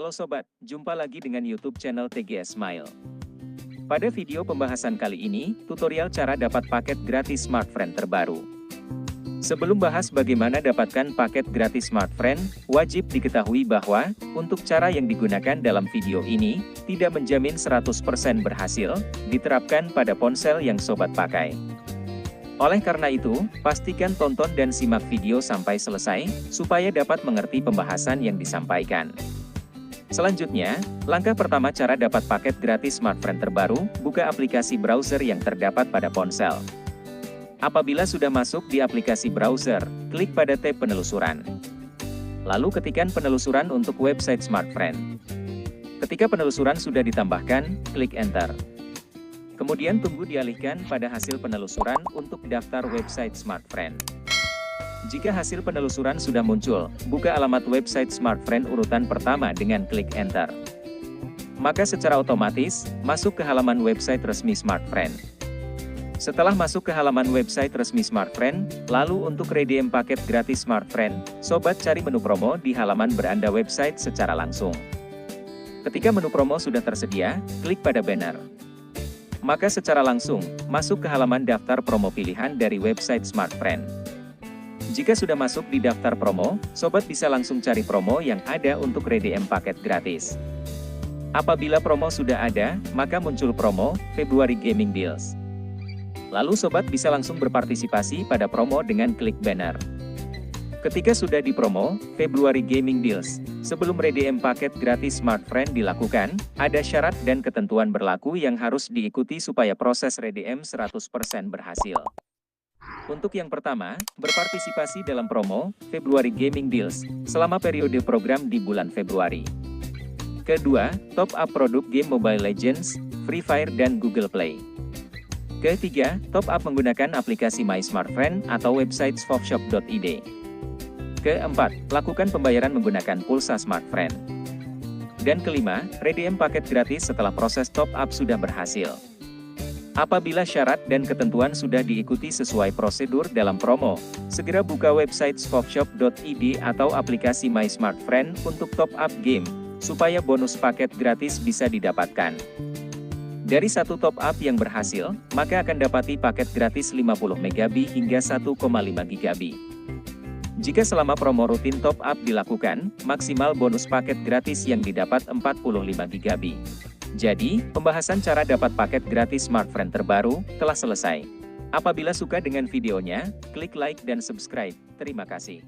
Halo sobat, jumpa lagi dengan YouTube channel TGS Smile. Pada video pembahasan kali ini, tutorial cara dapat paket gratis Smartfriend terbaru. Sebelum bahas bagaimana dapatkan paket gratis Smartfriend, wajib diketahui bahwa, untuk cara yang digunakan dalam video ini, tidak menjamin 100% berhasil, diterapkan pada ponsel yang sobat pakai. Oleh karena itu, pastikan tonton dan simak video sampai selesai, supaya dapat mengerti pembahasan yang disampaikan. Selanjutnya, langkah pertama cara dapat paket gratis Smartfriend terbaru, buka aplikasi browser yang terdapat pada ponsel. Apabila sudah masuk di aplikasi browser, klik pada tab penelusuran. Lalu ketikkan penelusuran untuk website Smartfriend. Ketika penelusuran sudah ditambahkan, klik Enter. Kemudian tunggu dialihkan pada hasil penelusuran untuk daftar website Smartfriend. Jika hasil penelusuran sudah muncul, buka alamat website Smartfriend urutan pertama dengan klik Enter. Maka secara otomatis, masuk ke halaman website resmi Smartfriend. Setelah masuk ke halaman website resmi Smartfriend, lalu untuk redeem paket gratis Smartfriend, sobat cari menu promo di halaman beranda website secara langsung. Ketika menu promo sudah tersedia, klik pada banner. Maka secara langsung, masuk ke halaman daftar promo pilihan dari website Smartfriend. Jika sudah masuk di daftar promo, sobat bisa langsung cari promo yang ada untuk redeem paket gratis. Apabila promo sudah ada, maka muncul promo Februari Gaming Deals. Lalu sobat bisa langsung berpartisipasi pada promo dengan klik banner. Ketika sudah di promo Februari Gaming Deals, sebelum redeem paket gratis Smartfriend dilakukan, ada syarat dan ketentuan berlaku yang harus diikuti supaya proses redeem 100% berhasil. Untuk yang pertama, berpartisipasi dalam promo Februari Gaming Deals selama periode program di bulan Februari. Kedua, top up produk game Mobile Legends, Free Fire dan Google Play. Ketiga, top up menggunakan aplikasi My Smartfriend atau website swapshop.id. Keempat, lakukan pembayaran menggunakan pulsa Smartfriend. Dan kelima, redeem paket gratis setelah proses top up sudah berhasil. Apabila syarat dan ketentuan sudah diikuti sesuai prosedur dalam promo, segera buka website swapshop.id atau aplikasi My Smartfriend untuk top up game, supaya bonus paket gratis bisa didapatkan. Dari satu top up yang berhasil, maka akan dapati paket gratis 50 MB hingga 1,5 GB. Jika selama promo rutin top up dilakukan, maksimal bonus paket gratis yang didapat 45 GB. Jadi, pembahasan cara dapat paket gratis Smartfriend terbaru telah selesai. Apabila suka dengan videonya, klik like dan subscribe. Terima kasih.